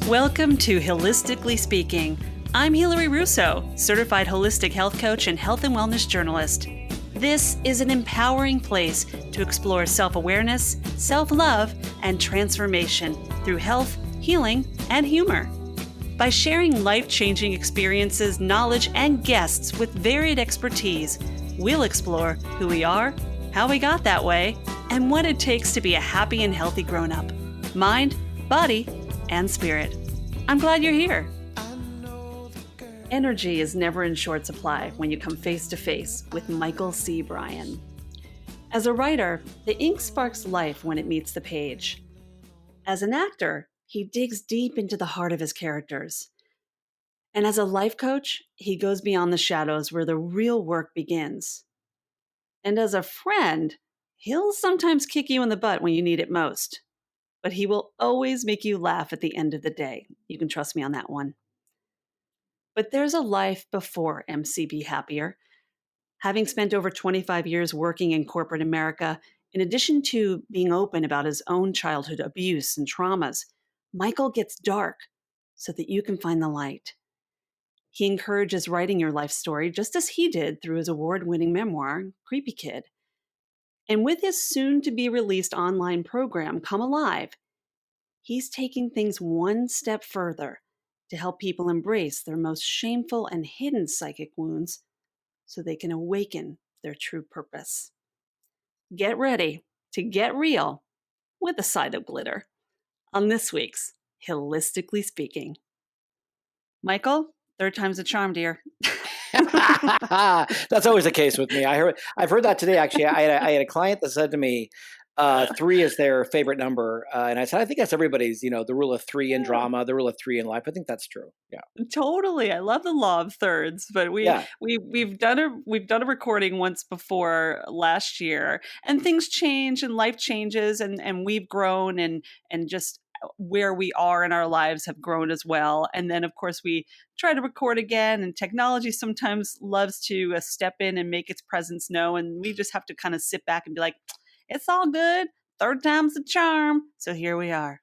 Welcome to Holistically Speaking. I'm Hilary Russo, certified holistic health coach and health and wellness journalist. This is an empowering place to explore self-awareness, self-love, and transformation through health, healing, and humor. By sharing life-changing experiences, knowledge, and guests with varied expertise, we'll explore who we are, how we got that way, and what it takes to be a happy and healthy grown-up. Mind, body, and spirit. I'm glad you're here. Energy is never in short supply when you come face to face with Michael C. Bryan. As a writer, the ink sparks life when it meets the page. As an actor, he digs deep into the heart of his characters. And as a life coach, he goes beyond the shadows where the real work begins. And as a friend, he'll sometimes kick you in the butt when you need it most. But he will always make you laugh at the end of the day. You can trust me on that one. But there's a life before MCBHappier. Having spent over 25 years working in corporate America, in addition to being open about his own childhood abuse and traumas, Michael gets dark so that you can find the light. He encourages writing your life story just as he did through his award-winning memoir, Creepy Kid. And with his soon-to-be-released online program, Come Alive, he's taking things one step further to help people embrace their most shameful and hidden psychic wounds so they can awaken their true purpose. Get ready to get real with a side of glitter on this week's Holistically Speaking. Michael, third time's a charm, dear. That's always the case with me. I've heard that today. Actually, I had a client that said to me, 3 is their favorite number, and I said, I think that's everybody's. The rule of 3 in drama, the rule of 3 in life. I think that's true. Yeah, Totally. I love the law of thirds, but we've done a recording once before last year, and things change and life changes, and we've grown and just where we are in our lives have grown as well. And then, of course, we try to record again, and technology sometimes loves to step in and make its presence known. And we just have to kind of sit back and be like, it's all good. Third time's the charm. So here we are.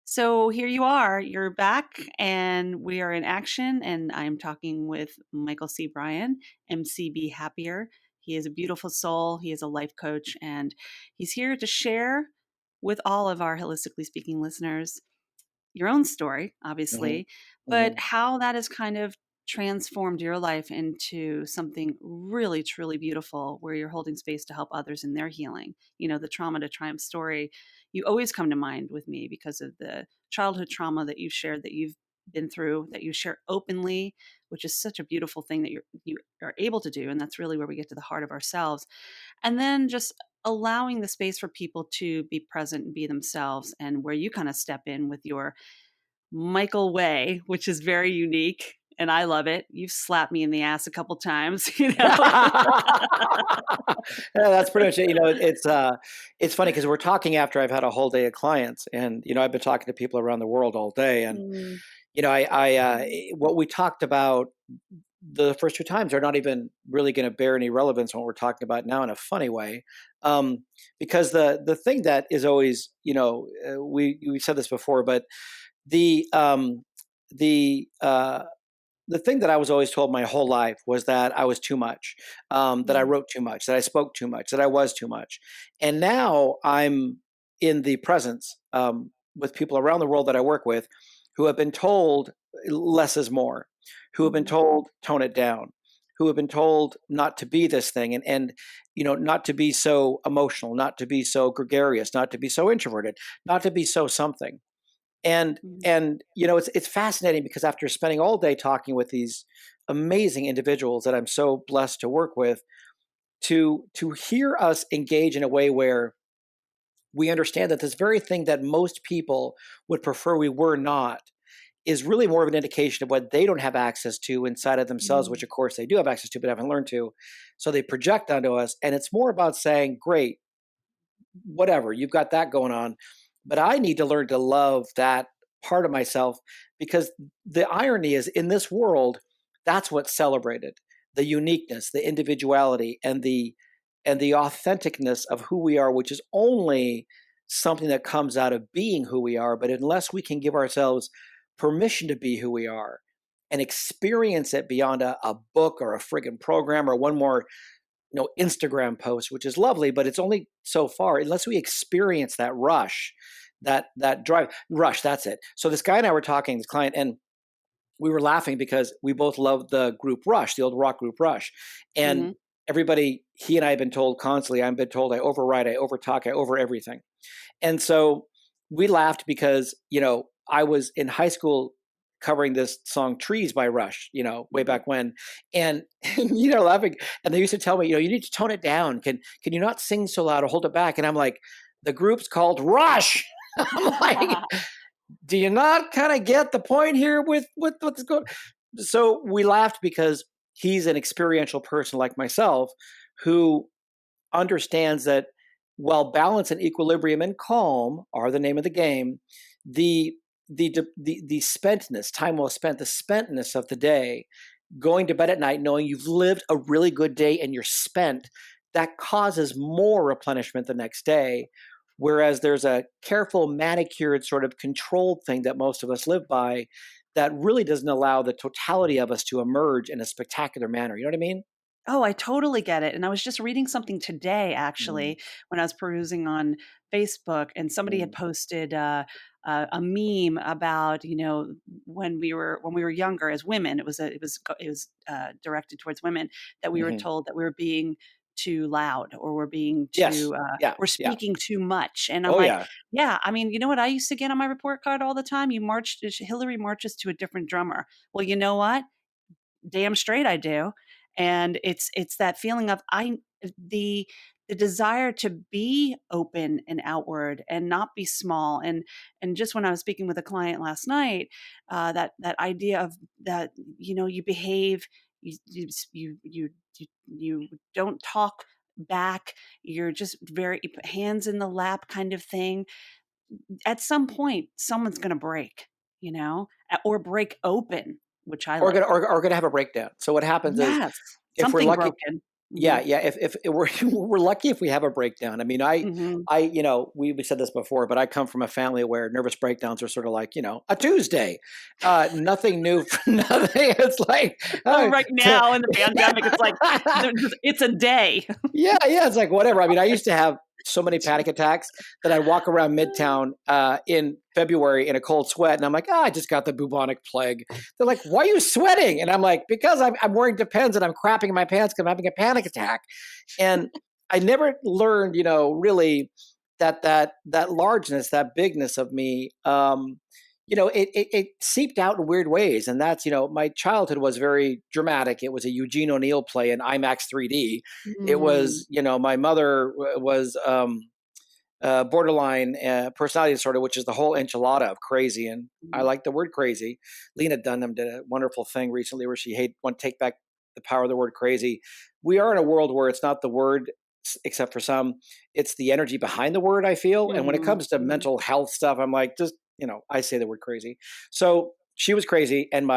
So here you are. You're back, and we are in action. And I'm talking with Michael C. Bryan, MCBHappier. He is a beautiful soul. He is a life coach, and he's here to share with all of our Holistically Speaking listeners your own story, obviously, but how that has kind of transformed your life into something really, truly beautiful where you're holding space to help others in their healing. The trauma to triumph story, you always come to mind with me because of the childhood trauma that you've shared, that you've been through, that you share openly, which is such a beautiful thing that you are able to do. And that's really where we get to the heart of ourselves. And then just allowing the space for people to be present and be themselves, and where you kind of step in with your Michael way, which is very unique. And I love it. You've slapped me in the ass a couple times, Yeah, that's pretty much it. It's funny because we're talking after I've had a whole day of clients, and I've been talking to people around the world all day, and what we talked about the first 2 times are not even really going to bear any relevance on what we're talking about now in a funny way, because the thing that is always, we said this before, but the thing that I was always told my whole life was that I was too much, that I wrote too much, that I spoke too much, that I was too much. And now I'm in the presence with people around the world that I work with who have been told less is more, who have been told tone it down, who have been told not to be this thing, and not to be so emotional, not to be so gregarious, not to be so introverted, not to be so something. And it's fascinating because after spending all day talking with these amazing individuals that I'm so blessed to work with, to hear us engage in a way where we understand that this very thing that most people would prefer we were not is really more of an indication of what they don't have access to inside of themselves, which of course they do have access to, but haven't learned to. So they project onto us. And it's more about saying, great, whatever, you've got that going on. But I need to learn to love that part of myself, because the irony is, in this world, that's what's celebrated: the uniqueness, the individuality, and the authenticness of who we are, which is only something that comes out of being who we are. But unless we can give ourselves permission to be who we are and experience it beyond a book or a friggin' program or one more Instagram post, which is lovely, but it's only so far unless we experience that rush, that drive rush. That's it. So this guy and I were talking, this client, and we were laughing because we both loved the group Rush, the old rock group Rush. And everybody, he and I have been told constantly, I've been told I overwrite, I overtalk, I over everything. And so we laughed because, I was in high school covering this song Trees by Rush, way back when. And, laughing. And they used to tell me, you need to tone it down. Can you not sing so loud or hold it back? And I'm like, the group's called Rush. I'm like, do you not kind of get the point here with what's going on? So we laughed because he's an experiential person like myself who understands that while balance and equilibrium and calm are the name of the game, the spentness, time well spent, the spentness of the day, going to bed at night knowing you've lived a really good day and you're spent, that causes more replenishment the next day. Whereas there's a careful, manicured, sort of controlled thing that most of us live by that really doesn't allow the totality of us to emerge in a spectacular manner. You know what I mean? Oh, I totally get it. And I was just reading something today, actually, when I was perusing on Facebook, and somebody had posted a meme about, when we were younger as women. It was directed towards women, that we were told that we were being too loud, or we're being too we're speaking too much. And I'm yeah, I mean, you know what I used to get on my report card all the time? Hilary marches to a different drummer. Well, you know what? Damn straight I do. And it's that feeling of the desire to be open and outward and not be small. And just when I was speaking with a client last night, that idea of that, you behave, you don't talk back, you're just very hands in the lap kind of thing. At some point, someone's going to break, or break open, which I like. Or gonna have a breakdown. So what happens is, Yes, if we're something lucky, broken. yeah. If we're lucky if we have a breakdown. I mean, we said this before, but I come from a family where nervous breakdowns are sort of like, a Tuesday, nothing new, nothing. It's like right now in the pandemic, it's like it's a day. Yeah, it's like whatever. I mean, I used to have so many panic attacks that I'd walk around Midtown in February in a cold sweat, and I'm like, I just got the bubonic plague. They're like, why are you sweating? And I'm like, because I'm wearing Depends and I'm crapping in my pants because I'm having a panic attack. And I never learned, really that largeness, that bigness of me. It seeped out in weird ways. And that's, my childhood was very dramatic. It was a Eugene O'Neill play in IMAX 3D. It was, my mother was borderline personality disorder, which is the whole enchilada of crazy. And I like the word crazy. Lena Dunham did a wonderful thing recently where she want to take back the power of the word crazy. We are in a world where it's not the word, except for some, it's the energy behind the word, I feel. And when it comes to mental health stuff, I'm like, just, I say the word crazy. So she was crazy. And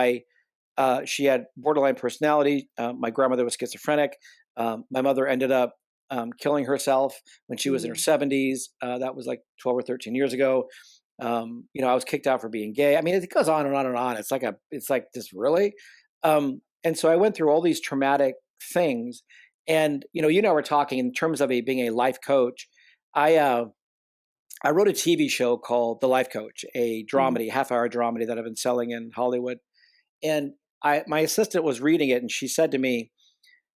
she had borderline personality. My grandmother was schizophrenic. My mother ended up killing herself when she was in her 70s. That was like 12 or 13 years ago. I was kicked out for being gay. I mean, it goes on and on and on. It's like this really. And so I went through all these traumatic things. And, we're talking in terms of being a life coach. I wrote a TV show called The Life Coach, a dramedy, half-hour dramedy that I've been selling in Hollywood. And my assistant was reading it, and she said to me,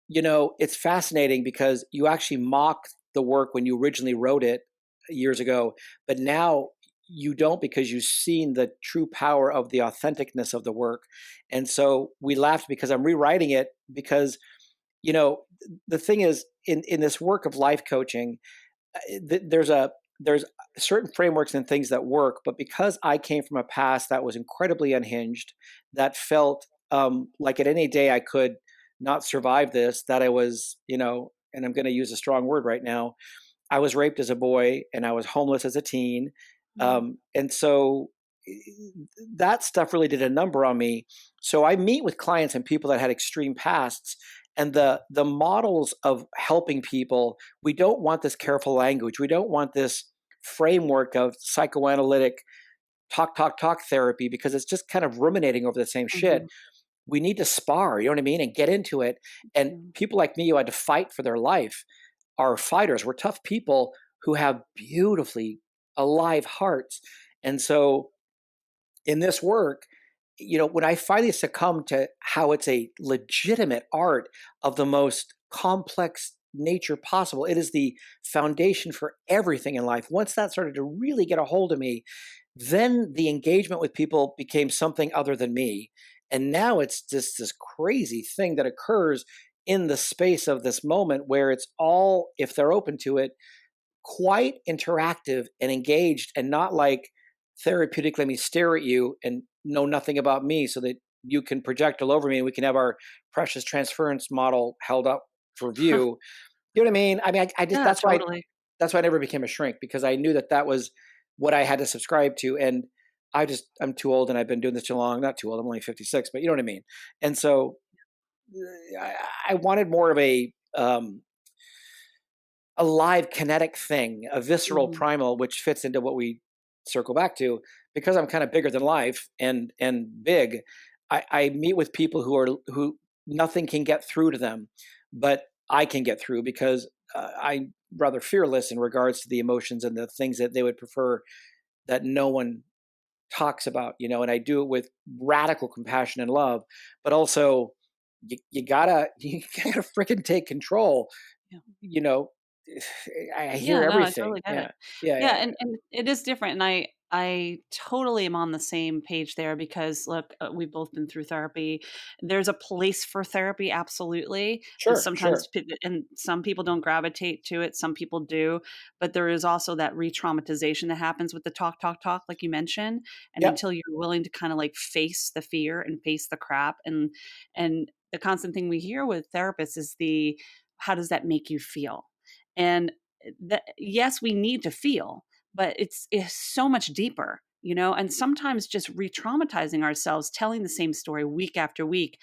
it's fascinating because you actually mock the work when you originally wrote it years ago, but now you don't because you've seen the true power of the authenticness of the work. And so we laughed because I'm rewriting it because, the thing is in this work of life coaching, there's certain frameworks and things that work, but because I came from a past that was incredibly unhinged, that felt like at any day I could not survive this, that I was, and I'm going to use a strong word right now, I was raped as a boy and I was homeless as a teen. And so that stuff really did a number on me. So I meet with clients and people that had extreme pasts, and the models of helping people, we don't want this careful language. We don't want this framework of psychoanalytic talk therapy, because it's just kind of ruminating over the same shit. Mhm. We need to spar, you know what I mean, and get into it. And Mhm. people like me who had to fight for their life are fighters. We're tough people who have beautifully alive hearts. And so in this work, when I finally succumbed to how it's a legitimate art of the most complex nature possible, it is the foundation for everything in life. Once that started to really get a hold of me, then the engagement with people became something other than me. And now it's just this crazy thing that occurs in the space of this moment where it's all, if they're open to it, quite interactive and engaged, and not like therapeutic, let me stare at you and know nothing about me so that you can project all over me and we can have our precious transference model held up for view. You know what I mean? I just, Yeah, totally. that's why I never became a shrink, because I knew that that was what I had to subscribe to. And I'm too old and I've been doing this too long. Not too old, I'm only 56, but you know what I mean? And so I, I wanted more of a live kinetic thing, a visceral Mhm. primal, which fits into what we circle back to. Because I'm kind of bigger than life and big, I meet with people who nothing can get through to them, but I can get through, because I'm rather fearless in regards to the emotions and the things that they would prefer that no one talks about, and I do it with radical compassion and love, but also you gotta you gotta freaking take control. Yeah. you know I hear Yeah, no, I everything. totally get it. Yeah, yeah, Yeah, yeah, and it is different, and I totally am on the same page there because look, we've both been through therapy. There's a place for therapy, absolutely, but sure, sometimes sure. and some people don't gravitate to it, some people do, but there is also that re-traumatization that happens with the talk, like you mentioned, and Yep. until you're willing to kinda, like, face the fear and face the crap, and the constant thing we hear with therapists is the, "How does that make you feel?" And that yes, we need to feel, but it's so much deeper, and sometimes just re-traumatizing ourselves, telling the same story week after week,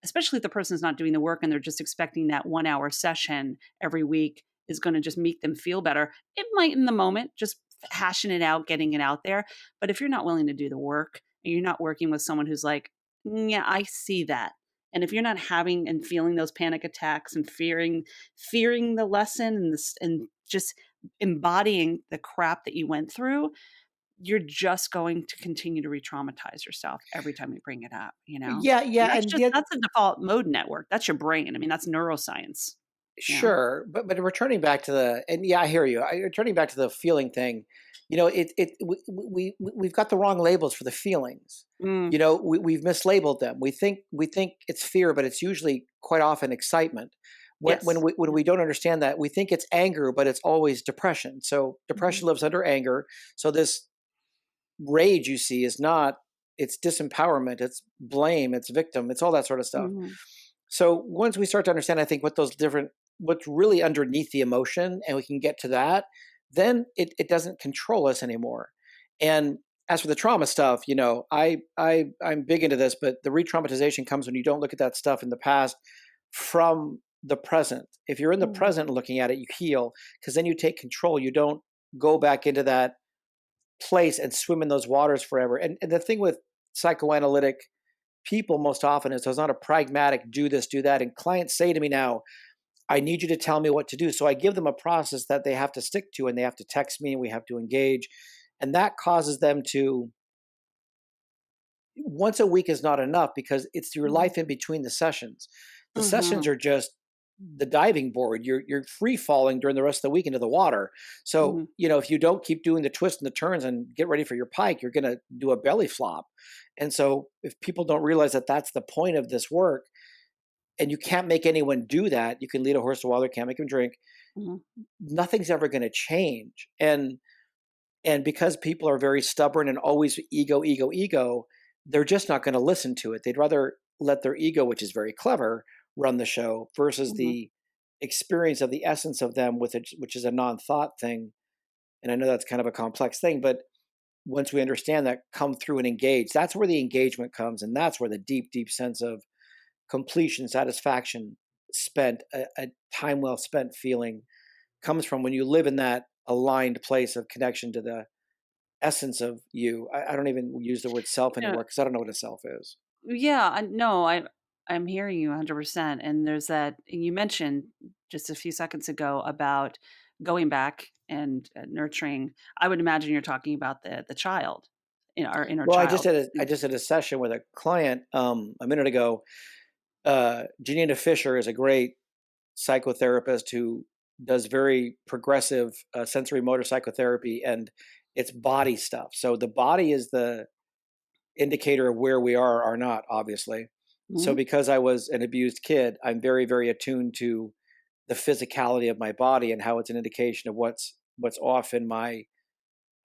especially if the person's not doing the work and they're just expecting that 1 hour session every week is going to just make them feel better. It might in the moment, just hashing it out, getting it out there. But if you're not willing to do the work and you're not working with someone who's like, yeah, I see that. And if you're not having and feeling those panic attacks and fearing the lesson and just embodying the crap that you went through, you're just going to continue to re-traumatize yourself every time you bring it up, you know? Yeah, And yeah, and yet, that's a default mode network. That's your brain. I mean, that's neuroscience, you know? sure, but returning back to the, and yeah, I hear you. Returning back to the feeling thing, we've got the wrong labels for the feelings. Mm, We've mislabeled them. We think it's fear, but it's usually quite often excitement. yes. When Yeah. we don't understand that, we think it's anger, but it's always depression. So Mhm. depression lives under anger. So this rage you see is not, it's disempowerment, it's blame, it's victim, it's all that sort of stuff. Mhm. So once we start to understand, I think, what's really underneath the emotion, and we can get to that, then it doesn't control us anymore. And as for the trauma stuff, I'm big into this, but the re-traumatization comes when you don't look at that stuff in the past from the present. If you're in the Mhm. present looking at it, you heal, because then you take control. You don't go back into that place and swim in those waters forever. And the thing with psychoanalytic people most often is there's not a pragmatic do this, do that. And clients say to me now, I need you to tell me what to do. So I give them a process that they have to stick to, and they have to text me and we have to engage. And that causes them to, once a week is not enough, because it's your Mhm. life in between the sessions. The sessions Mhm. are just the diving board. You're free falling during the rest of the week into the water. So, Mhm. if you don't keep doing the twists and the turns and get ready for your pike, you're going to do a belly flop. And so if people don't realize that that's the point of this work, and you can't make anyone do that, you can lead a horse to water, can't make him drink, Mhm. nothing's ever going to change. And because people are very stubborn and always ego, they're just not going to listen to it. They'd rather let their ego, which is very clever, run the show, versus Mhm. the experience of the essence of them, which is a non-thought thing. And I know that's kind of a complex thing, but once we understand that, come through and engage, that's where the engagement comes, and that's where the deep sense of completion, satisfaction, spent a time well spent feeling comes from, when you live in that aligned place of connection to the essence of you. I don't even use the word self You know, anymore because I don't know what a self is. yeah, no, I'm hearing you 100%. And there's that and you mentioned just a few seconds ago about going back and nurturing. I would imagine you're talking about the child, our inner Well, child. I just did a session with a client a minute ago. Janina Fisher is a great psychotherapist who does very progressive sensory motor psychotherapy, and it's body stuff. So the body is the indicator of where we are or not, obviously. So Mhm, because I was an abused kid, I'm very, very attuned to the physicality of my body and how it's an indication of what's off in my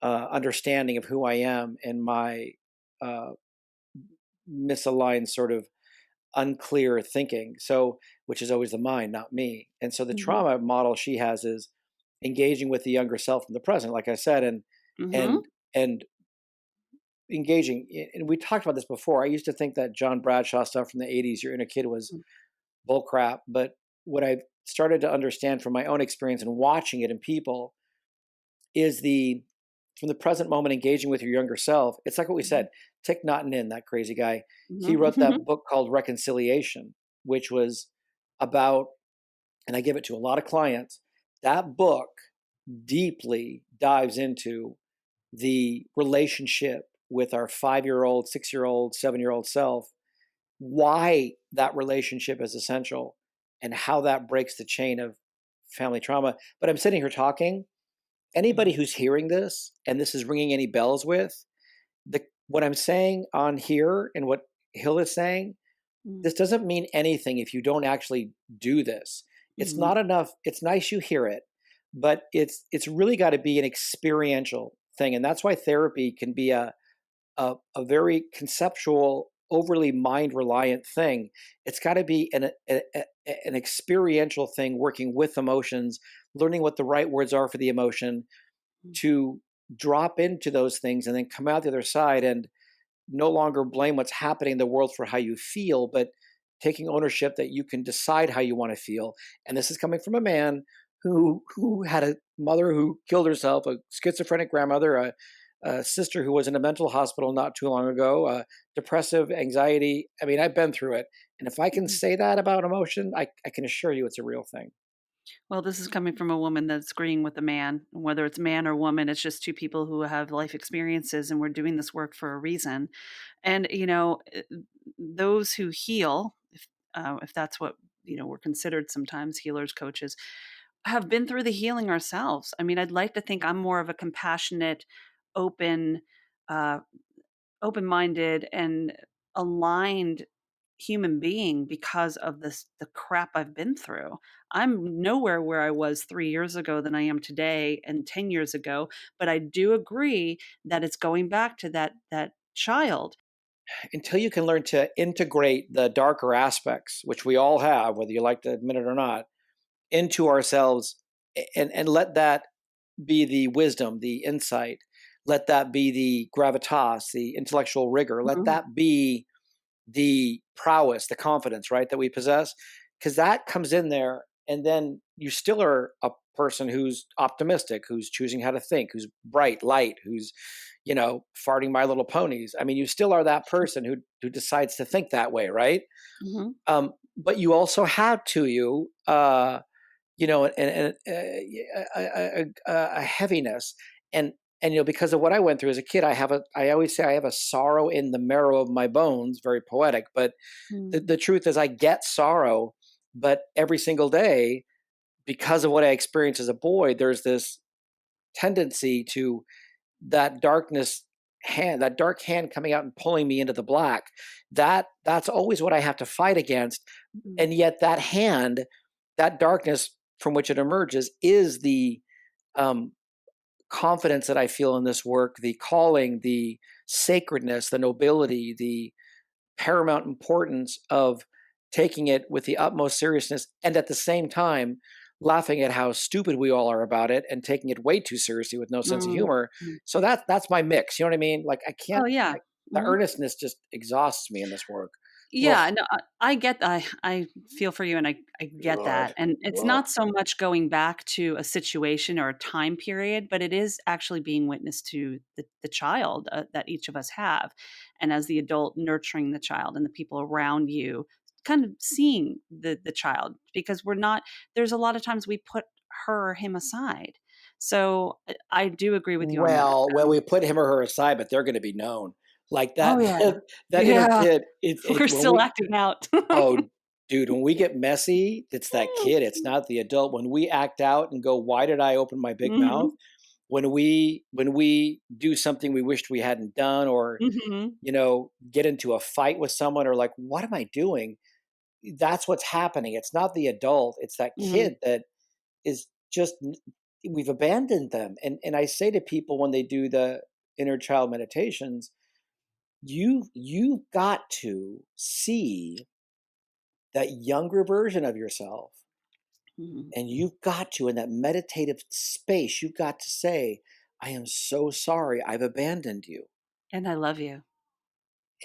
understanding of who I am and my uh, misaligned sort of unclear thinking. So, which is always the mind, not me. And so the mhm, trauma model she has is engaging with the younger self in the present, like I said, mhm, and and engaging. And we talked about this before. I used to think that John Bradshaw stuff from the '80s, your inner kid, was mm, bull crap. But what I've started to understand from my own experience and watching it in people is the from the present moment engaging with your younger self. It's like what we mhm, said. Thich Nhat Hanh, that crazy guy, he mhm, wrote mhm, that book called Reconciliation, which was about, and I give it to a lot of clients. That book deeply dives into the relationship with our 5-year old, 6-year old, 7-year old self, why that relationship is essential, and how that breaks the chain of family trauma. But I'm sitting here talking. Anybody mhm, who's hearing this and this is ringing any bells with, what I'm saying on here and what Hill is saying, mhm, this doesn't mean anything if you don't actually do this. It's mhm, not enough. It's nice you hear it, but it's really got to be an experiential thing, and that's why therapy can be a very conceptual, overly mind reliant thing. It's got to be an experiential thing, working with emotions, learning what the right words are for the emotion, mhm, to drop into those things and then come out the other side and no longer blame what's happening in the world for how you feel, but taking ownership that you can decide how you want to feel. And this is coming from a man who had a mother who killed herself, a schizophrenic grandmother, a sister who was in a mental hospital not too long ago, depressive anxiety. I mean, I've been through it. And if I can mhm. say that about emotion, I can assure you it's a real thing. Well, this is coming from a woman that's agreeing with a man. Whether it's man or woman, it's just two people who have life experiences, and we're doing this work for a reason. And those who heal, if that's what we're considered sometimes, healers, coaches, have been through the healing ourselves. I mean, I'd like to think I'm more of a compassionate, open, uh, open-minded, and aligned human being because of the crap I've been through. I'm nowhere where I was 3 years ago than I am today and 10 years ago, but I do agree that it's going back to that child. Until you can learn to integrate the darker aspects, which we all have, whether you like to admit it or not, into ourselves, and let that be the wisdom, the insight, let that be the gravitas, the intellectual rigor, let Mhm, that be the prowess, the confidence, right, that we possess, because that comes in there, and then you still are a person who's optimistic, who's choosing how to think, who's bright, light, who's farting My Little Ponies. I mean, you still are that person who decides to think that way, right? mhm, But you also have to you a heaviness, and because of what I went through as a kid, I always say I have a sorrow in the marrow of my bones. Very poetic, but the, mm, the truth is I get sorrow, but every single day, because of what I experienced as a boy, there's this tendency to that that dark hand coming out and pulling me into the black. That's always what I have to fight against, mm, and yet that hand, that darkness from which it emerges, is the um, confidence that I feel in this work, the calling, the sacredness, the nobility, the paramount importance of taking it with the utmost seriousness, and at the same time laughing at how stupid we all are about it and taking it way too seriously with no sense of mm, humor. mm. So that's my mix. You know what I mean? Like I Oh, can't. yeah. The Mhm. earnestness just exhausts me in this work. Yeah, no, I get I feel for you, and I get that, God. and it's Ugh. not so much going back to a situation or a time period, but it is actually being witness to the child, that each of us have, and as the adult nurturing the child and the people around you, kind of seeing the child, because we're not there's a lot of times we put her or him aside. So, I do agree with you on that. Well, we put him or her aside, but they're going to be known like Oh, that. yeah. That inner Yeah. kid. We're When still we acting out. Oh, dude, when we get messy, it's that kid. It's not the adult. When we act out and go, "Why did I open my big mouth?" Mhm. When we do something we wished we hadn't done, or Mhm. get into a fight with someone, or like, "What am I doing?" That's what's happening. It's not the adult. It's that Mhm. kid that is just we've abandoned them. And I say to people when they do the inner child meditations, you've got to see that younger version of yourself, Mhm. and you've got to, in that meditative space, you've got to say, I am so sorry I've abandoned you. And I love you.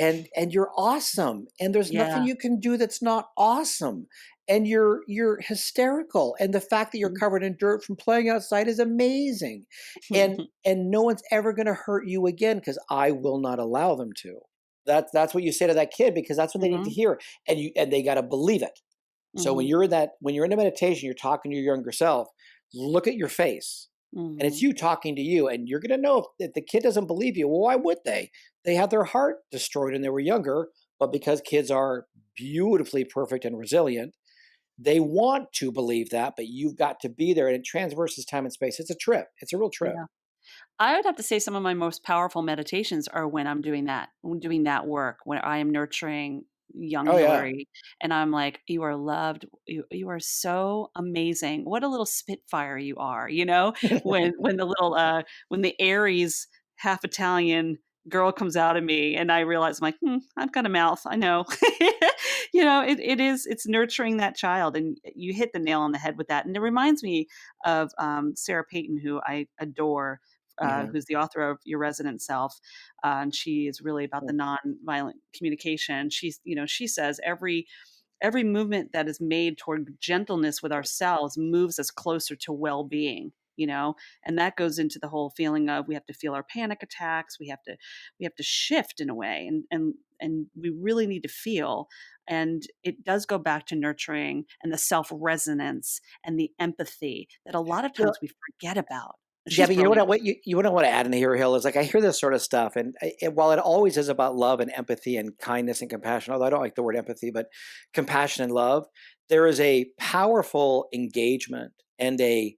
And you're awesome, and there's nothing Yeah. you can do that's not awesome, and you're hysterical, and the fact that you're Mhm. covered in dirt from playing outside is amazing, and no one's ever going to hurt you again, because I will not allow them to. That's what you say to that kid, because that's what they need to Mhm. hear, and they got to believe it. So Mhm. when you're in a meditation, you're talking to your younger self, look at your face. And it's Mhm. you talking to you. And you're going to know if the kid doesn't believe you. Well, why would they? They had their heart destroyed when they were younger. But because kids are beautifully perfect and resilient, they want to believe that. But you've got to be there. And it transverses time and space. It's a trip. It's a real trip. Yeah. I would have to say some of my most powerful meditations are when I'm doing that work, when I am nurturing young Oh, yeah. Hilary, and I'm like, "You are loved. You are so amazing. What a little spitfire you are," you know? When the little, when the Aries, half Italian girl comes out of me, and I realize I'm like, "Hmm, I've got a mouth. I know." It's nurturing that child, and you hit the nail on the head with that, and it reminds me of, Sarah Payton, who I adore, Mhm. who's the author of Your Resident Self, and she is really about the nonviolent communication. She says every movement that is made toward gentleness with ourselves moves us closer to well-being. And that goes into the whole feeling of we have to feel our panic attacks. We have to shift in a way, and we really need to feel. And it does go back to nurturing and the self resonance and the empathy that a lot of Well, times we forget about. yeah, She's but you know brilliant. what you what I want to add in here, Hill, is like I hear this sort of stuff, and while it always is about love and empathy and kindness and compassion, although I don't like the word empathy, but compassion and love, there is a powerful engagement and a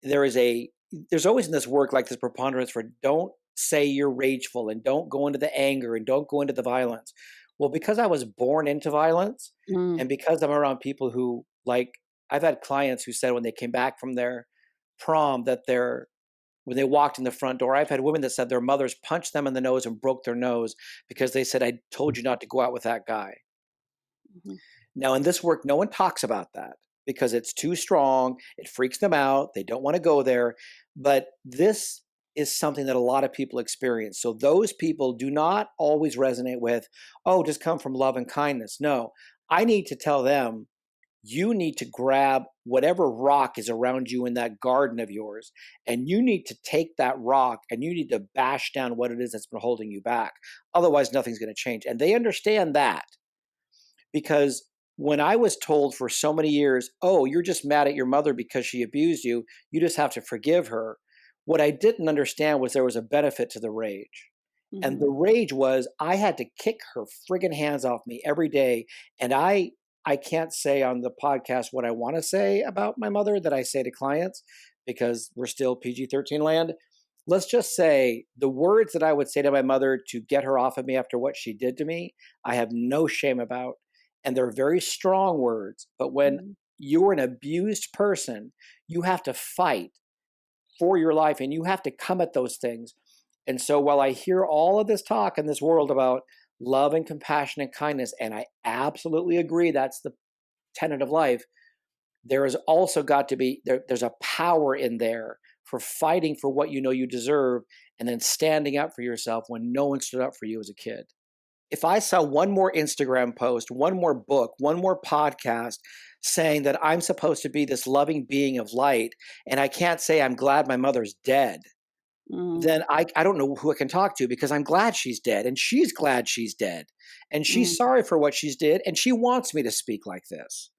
there is a there's always in this work like this preponderance for don't say you're rageful and don't go into the anger and don't go into the violence. Well, because I was born into violence, Mm, and because I'm around people who like I've had clients who said when they came back from their prom that when they walked in the front door, I've had women that said their mothers punched them in the nose and broke their nose because they said, I told you not to go out with that guy. mhm, Now, in this work, no one talks about that because it's too strong. It freaks them out. They don't want to go there. But this is something that a lot of people experience. So those people do not always resonate with, oh, just come from love and kindness. No, I need to tell them, you need to grab whatever rock is around you in that garden of yours, and you need to take that rock and you need to bash down what it is that's been holding you back. Otherwise, nothing's going to change. And they understand that because when I was told for so many years, oh, you're just mad at your mother because she abused you, you just have to forgive her. What I didn't understand was there was a benefit to the rage. And mhm, the rage was I had to kick her friggin' hands off me every day. And I can't say on the podcast what I want to say about my mother that I say to clients because we're still PG-13 land. Let's just say the words that I would say to my mother to get her off of me after what she did to me, I have no shame about. And they're very strong words. But when mhm. you're an abused person, you have to fight for your life and you have to come at those things. And so while I hear all of this talk in this world about love and compassion and kindness, and I absolutely agree that's the tenet of life, there has also got to be there's a power in there for fighting for what you know you deserve and then standing up for yourself when no one stood up for you as a kid. if I saw one more Instagram post, one more book, one more podcast saying that I'm supposed to be this loving being of light, and I can't say I'm glad my mother's dead, Mm, then I don't know who I can talk to, because I'm glad she's dead and she's glad she's dead. And she's mm, sorry for what she's did. And she wants me to speak like this.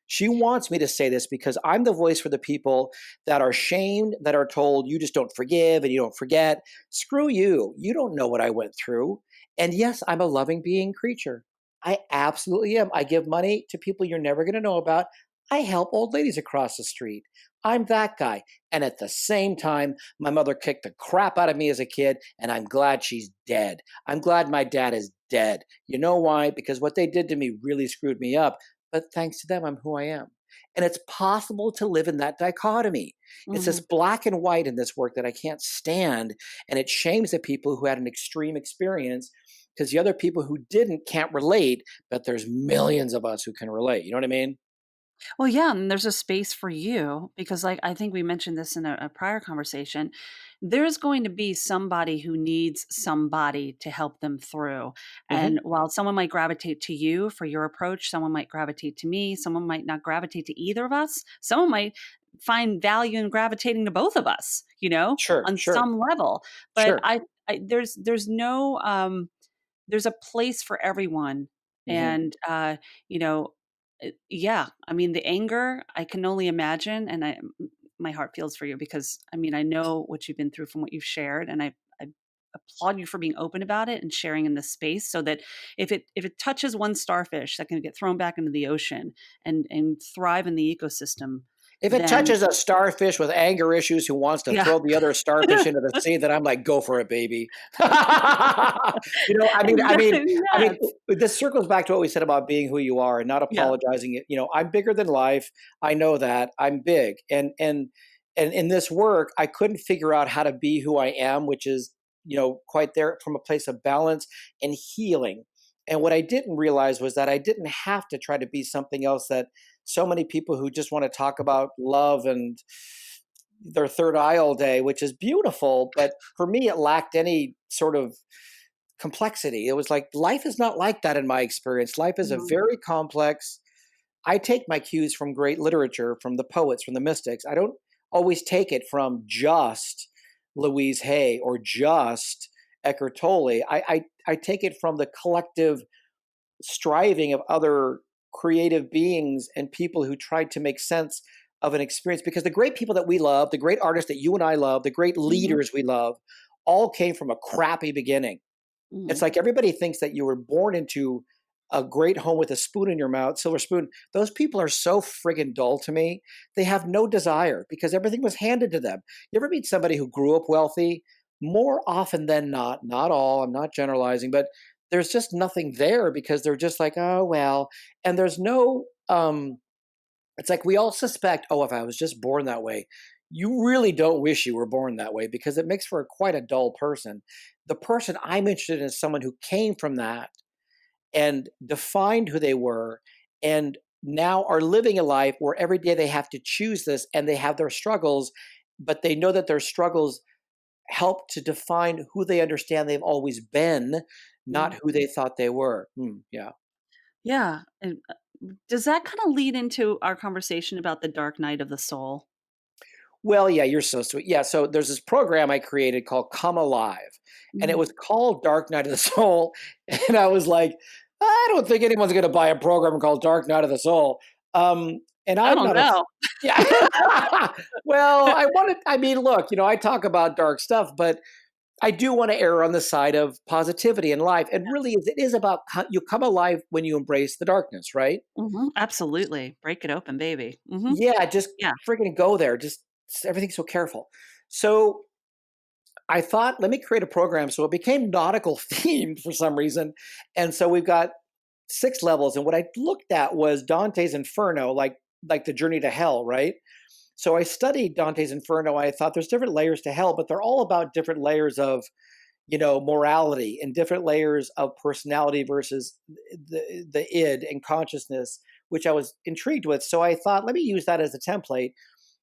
She wants me to say this because I'm the voice for the people that are shamed, that are told you just don't forgive and you don't forget. Screw you. You don't know what I went through. And yes, I'm a loving being creature. I absolutely am. I give money to people you're never going to know about. I help old ladies across the street. I'm that guy. And at the same time, my mother kicked the crap out of me as a kid, and I'm glad she's dead. I'm glad my dad is dead. You know why? Because what they did to me really screwed me up, but thanks to them, I'm who I am. And it's possible to live in that dichotomy. It's this mhm. black and white in this work that I can't stand. And it shames the people who had an extreme experience, because the other people who didn't can't relate, but there's millions of us who can relate. You know what I mean? Well, yeah, and there's a space for you because, like, I think we mentioned this in a prior conversation. There's going to be somebody who needs somebody to help them through. Hmm. And while someone might gravitate to you for your approach, someone might gravitate to me, someone might not gravitate to either of us, someone might find value in gravitating to both of us, Sure, on sure, some level. But sure. there's no there's a place for everyone. Hmm. And you know yeah, I mean, the anger, I can only imagine, and my heart feels for you because I mean, I know what you've been through from what you've shared, and I applaud you for being open about it and sharing in this space so that if it touches one starfish that can get thrown back into the ocean and thrive in the ecosystem, If it then touches a starfish with anger issues who wants to yeah. throw the other starfish into the sea, then I'm like, go for it, baby. You know, Exactly, I mean, yes. this circles back to what we said about being who you are and not Yeah. apologizing. You know, I'm bigger than life. I know that I'm big, and in this work, I couldn't figure out how to be who I am, which is, quite there from a place of balance and healing. And what I didn't realize was that I didn't have to try to be something else that so many people who just want to talk about love and their third eye all day, which is beautiful. But for me, it lacked any sort of complexity. It was like, life is not like that in my experience. Life is a Mhm, very complex. I take my cues from great literature, from the poets, from the mystics. I don't always take it from just Louise Hay or just Eckhart Tolle. I take it from the collective striving of other creative beings and people who tried to make sense of an experience, because the great people that we love, the great artists that you and I love, the great mhm, leaders we love, all came from a crappy beginning. It's mhm, like everybody thinks that you were born into a great home with a spoon in your mouth, silver spoon. Those people are so friggin' dull to me. They have no desire because everything was handed to them. You ever meet somebody who grew up wealthy? More often than not, not all, I'm not generalizing, but there's just nothing there because they're just like, oh, well. And there's no, it's like we all suspect, oh, if I was just born that way. You really don't wish you were born that way because it makes for quite a dull person. The person I'm interested in is someone who came from that and defined who they were, and now are living a life where every day they have to choose this and they have their struggles, but they know that their struggles help to define who they understand they've always been, not mhm. who they thought they were. Yeah. Yeah, and, does that kinda lead into our conversation about the dark night of the soul? Well, yeah, you're so sweet. Yeah, so there's this program I created called Come Alive, and it Mm, was called Dark Night of the Soul. And I was like, I don't think anyone's going to buy a program called Dark Night of the Soul. And I I'm don't not a, know. yeah. Well, I mean, look, I talk about dark stuff, but I do want to err on the side of positivity in life. And really, it is about you come alive when you embrace the darkness, right? Mhm, absolutely. Break it open, baby. Mhm. Yeah, just Yeah. freaking go there. Just everything's so careful. So I thought, let me create a program. So it became nautical themed for some reason. And so we've got 6 levels. And what I looked at was Dante's Inferno, like the journey to hell, right? So I studied Dante's Inferno. I thought there's different layers to hell, but they're all about different layers of, morality and different layers of personality versus the id and consciousness, which I was intrigued with. So I thought, let me use that as a template.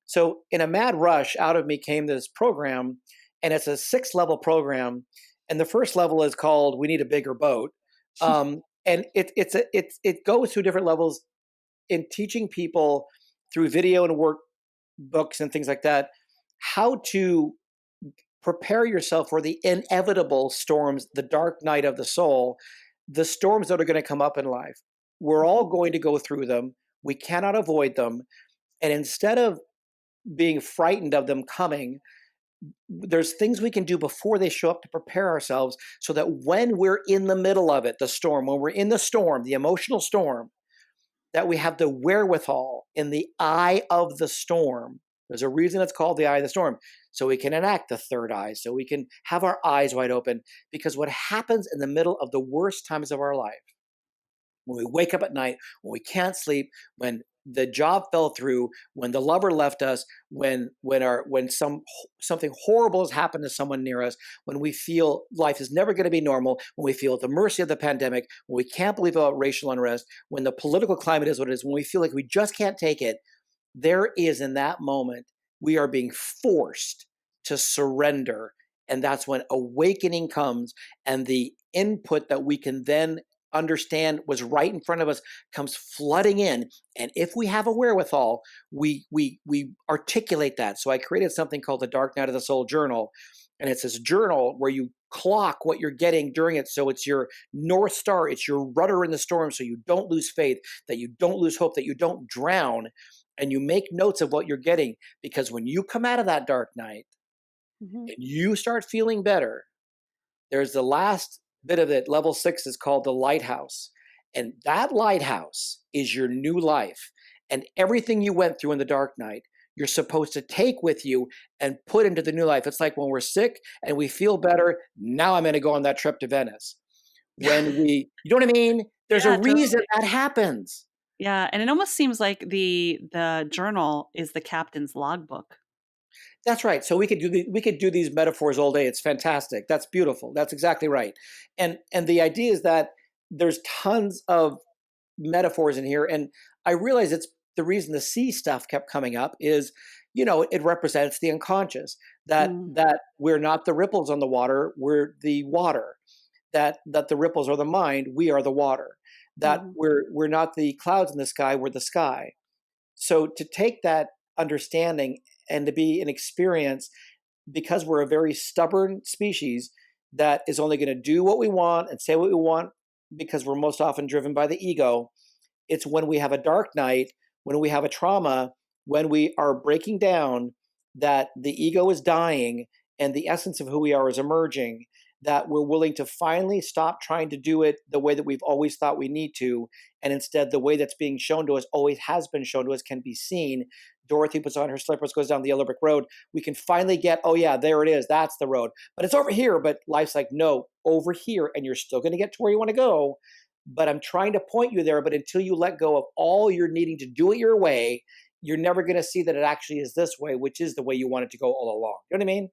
So in a mad rush, out of me came this program, and it's a 6 level program. And the first level is called "We Need a Bigger Boat." And it goes through different levels in teaching people through video and workbooks and things like that how to prepare yourself for the inevitable storms, the dark night of the soul, the storms that are going to come up in life. We're all going to go through them. We cannot avoid them. And instead of being frightened of them coming, there's things we can do before they show up to prepare ourselves so that when we're in the middle of it, the storm, when we're in the storm, the emotional storm, that we have the wherewithal in the eye of the storm. There's a reason it's called the eye of the storm. So we can enact the third eye, so we can have our eyes wide open. Because what happens in the middle of the worst times of our life, when we wake up at night, when we can't sleep, when the job fell through, when the lover left us, when something horrible has happened to someone near us, when we feel life is never going to be normal, when we feel at the mercy of the pandemic, when we can't believe about racial unrest, when the political climate is what it is, when we feel like we just can't take it, there is in that moment, we are being forced to surrender. And that's when awakening comes and the input that we can then understand was right in front of us comes flooding in. And if we have a wherewithal, we articulate that. So I created something called the Dark Night of the Soul Journal. And it's this journal where you clock what you're getting during it. So it's your North Star, it's your rudder in the storm, so you don't lose faith, that you don't lose hope, that you don't drown. And you make notes of what you're getting. Because when you come out of that dark night Mhm. and you start feeling better, there's the last bit of it. Level 6 is called the lighthouse. And that lighthouse is your new life. And everything you went through in the dark night, you're supposed to take with you and put into the new life. It's like when we're sick and we feel better. Now I'm going to go on that trip to Venice. You know what I mean? There's a Yeah, reason totally. that happens. Yeah, and it almost seems like the journal is the captain's logbook. That's right. So we could do these metaphors all day. It's fantastic. That's beautiful. That's exactly right. And the idea is that there's tons of metaphors in here. And I realize it's the reason the sea stuff kept coming up is, it represents the unconscious, Mm, that we're not the ripples on the water, we're the water, that the ripples are the mind, we are the water, that mhm. we're not the clouds in the sky, we're the sky. So to take that understanding and to be an experience, because we're a very stubborn species that is only going to do what we want and say what we want because we're most often driven by the ego. It's when we have a dark night, when we have a trauma, when we are breaking down, that the ego is dying and the essence of who we are is emerging, that we're willing to finally stop trying to do it the way that we've always thought we need to. And instead, the way that's being shown to us, always has been shown to us, can be seen. Dorothy puts on her slippers, goes down the yellow brick road. We can finally get, oh, yeah, there it is. That's the road. But it's over here. But life's like, no, over here. And you're still going to get to where you want to go, but I'm trying to point you there. But until you let go of all you're needing to do it your way, you're never going to see that it actually is this way, which is the way you want it to go all along. You know what I mean?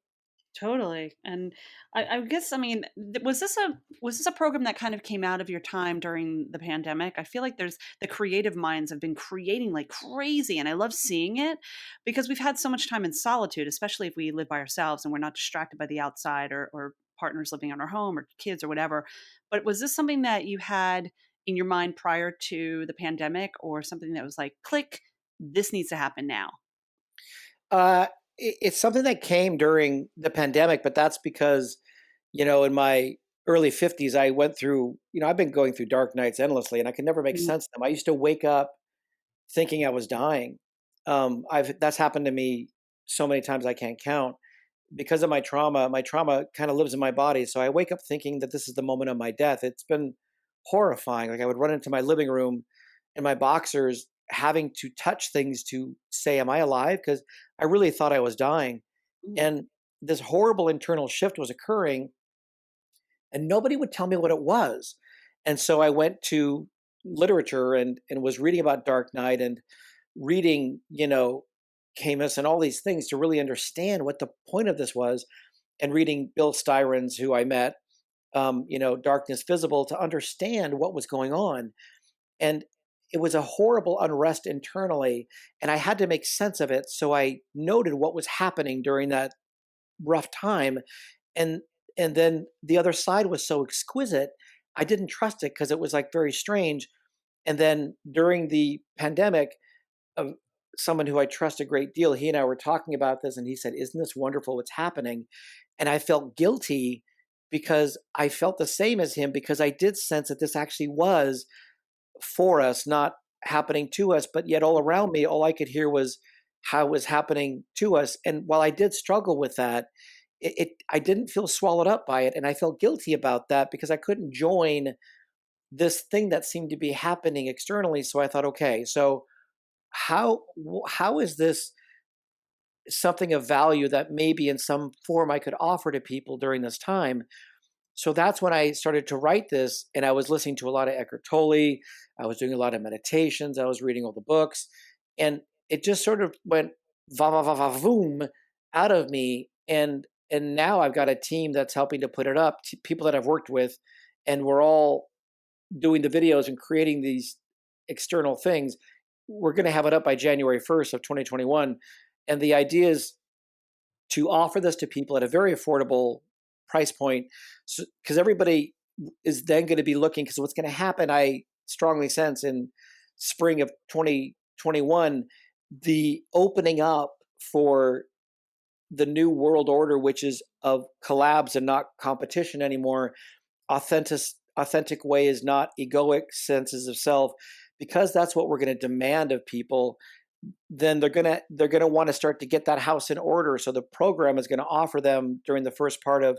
Totally. And I guess, I mean, was this a program that kind of came out of your time during the pandemic? I feel like there's the creative minds have been creating like crazy, and I love seeing it because we've had so much time in solitude, especially if we live by ourselves and we're not distracted by the outside or partners living on our home or kids or whatever. But was this something that you had in your mind prior to the pandemic, or something that was like, click, this needs to happen now? Uh, it's something that came during the pandemic, but that's because, in my early 50s, I went through, I've been going through dark nights endlessly and I could never make Mm, sense of them. I used to wake up thinking I was dying. That's happened to me so many times I can't count. Because of my trauma kind of lives in my body. So I wake up thinking that this is the moment of my death. It's been horrifying. Like I would run into my living room in my boxers, having to touch things to say, am I alive? Because I really thought I was dying. mm, And this horrible internal shift was occurring, and nobody would tell me what it was. And so I went to literature and was reading about Dark Knight and reading, Camus and all these things to really understand what the point of this was, and reading Bill Styron's, who I met, Darkness Visible, to understand what was going on. And it was a horrible unrest internally, and I had to make sense of it. So I noted what was happening during that rough time, and and then the other side was so exquisite. I didn't trust it because it was like very strange. And then during the pandemic, of someone who I trust a great deal, he and I were talking about this, and he said, "Isn't this wonderful what's happening?" And I felt guilty because I felt the same as him, because I did sense that this actually was for us, not happening to us. But yet, all around me, all I could hear was how it was happening to us. And while I did struggle with that, I didn't feel swallowed up by it, and I felt guilty about that because I couldn't join this thing that seemed to be happening externally. So I thought, okay, so how is this something of value that maybe in some form I could offer to people during this time? So that's when I started to write this, and I was listening to a lot of Eckhart Tolle. I was doing a lot of meditations. I was reading all the books, and it just sort of went va va va va voom out of me. And now I've got a team that's helping to put it up. People that I've worked with, and we're all doing the videos and creating these external things. We're going to have it up by January 1st of 2021, and the idea is to offer this to people at a very affordable price point, because everybody is then going to be looking, because what's going to happen, I strongly sense, in spring of 2021, the opening up for the new world order, which is of collabs and not competition anymore, authentic authentic way is not egoic senses of self, because that's what we're going to demand of people. Then they're going to want to start to get that house in order. So the program is going to offer them during the first part of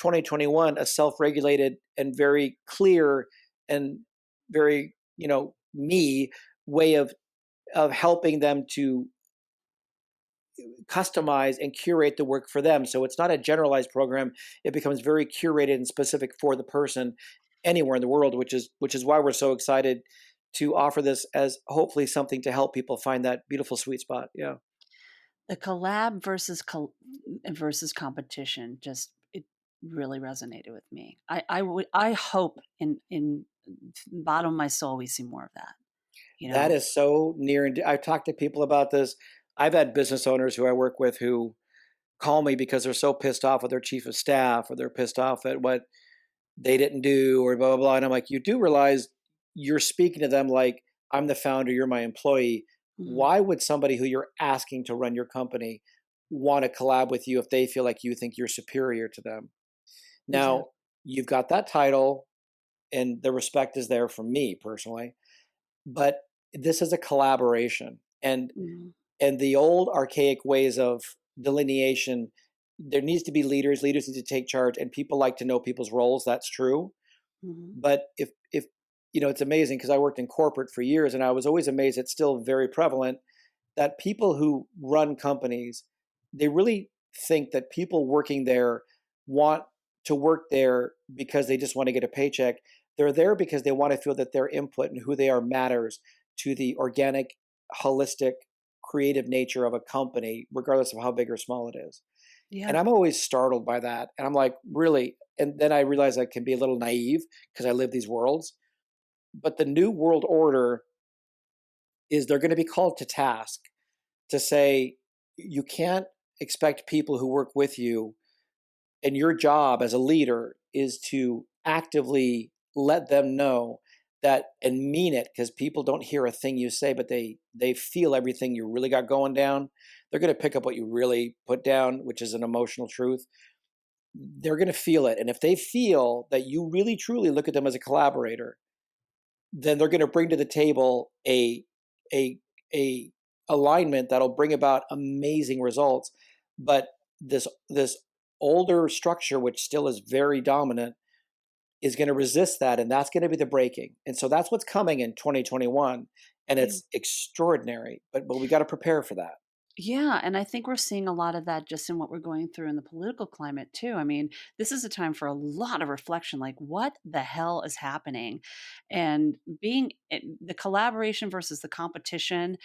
2021 a self-regulated and very clear and very, me way of helping them to customize and curate the work for them. So it's not a generalized program. It becomes very curated and specific for the person anywhere in the world, which is why we're so excited to offer this as hopefully something to help people find that beautiful sweet spot. Yeah. The collab versus competition just it really resonated with me. I hope in bottom of my soul we see more of that. You That know. is so near and I've talked to people about this. I've had business owners who I work with who call me because they're so pissed off with their chief of staff, or they're pissed off at what they didn't do, or blah blah blah. And I'm like, you do realize you're speaking to them like, I'm the founder, you're my employee. Mhm. Why would somebody who you're asking to run your company want to collab with you if they feel like you think you're superior to them? Now, Exactly. you've got that title, and the respect is there from me personally, but this is a collaboration. Mhm. And the old archaic ways of delineation, there needs to be leaders need to take charge, and people like to know people's roles. That's true. Mhm. But if it's amazing, because I worked in corporate for years, and I was always amazed, it's still very prevalent, that people who run companies, they really think that people working there want to work there because they just want to get a paycheck. They're there because they want to feel that their input and who they are matters to the organic, holistic, creative nature of a company, regardless of how big or small it is. And Yeah. I'm always startled by that. And I'm like, really? And then I realize I can be a little naive because I live these worlds. But the new world order is, they're going to be called to task to say, you can't expect people who work with you, and your job as a leader is to actively let them know that, and mean it, because people don't hear a thing you say, but they feel everything you really got going down. They're going to pick up what you really put down, which is an emotional truth. They're going to feel it, and if they feel that you really truly look at them as a collaborator, then they're going to bring to the table a a alignment that'll bring about amazing results. But this older structure, which still is very dominant, is going to resist that, and that's going to be the breaking. And so that's what's coming in 2021, and Yeah. it's extraordinary. But we got to prepare for that. Yeah, and I think we're seeing a lot of that just in what we're going through in the political climate too. I mean, this is a time for a lot of reflection, like what the hell is happening? And the collaboration versus the competition,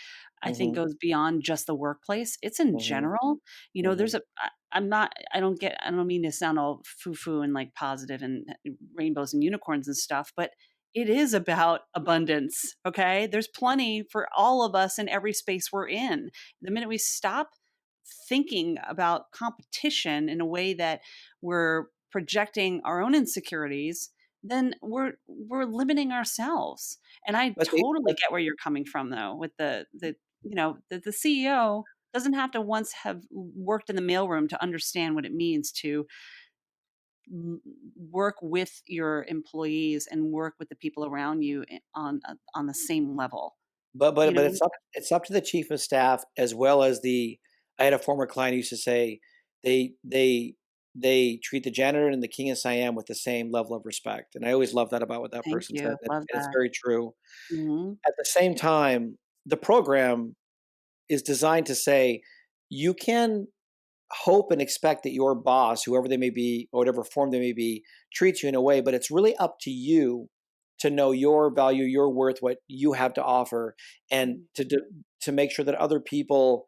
I think Hmm. goes beyond just the workplace. It's in Hmm. general. Hmm. I'm not, I don't mean to sound all foo-foo and like positive and rainbows and unicorns and stuff, but it is about abundance. Okay. There's plenty for all of us in every space we're in. The minute we stop thinking about competition in a way that we're projecting our own insecurities, then we're limiting ourselves. And I But they, totally but get where you're coming from though with the CEO doesn't have to once have worked in the mailroom to understand what it means to work with your employees and work with the people around you on the same level. You but know? it's up to the chief of staff as well as the. I had a former client who used to say they they they treat the janitor and the king of Siam with the same level of respect, and I always love that about what that Thank person said. you. Love It's that. very true. Mhm. At the same time, the program is designed to say you can hope and expect that your boss, whoever they may be, or whatever form they may be, treats you in a way, but it's really up to you to know your value, your worth, what you have to offer, and Mhm. to make sure that other people,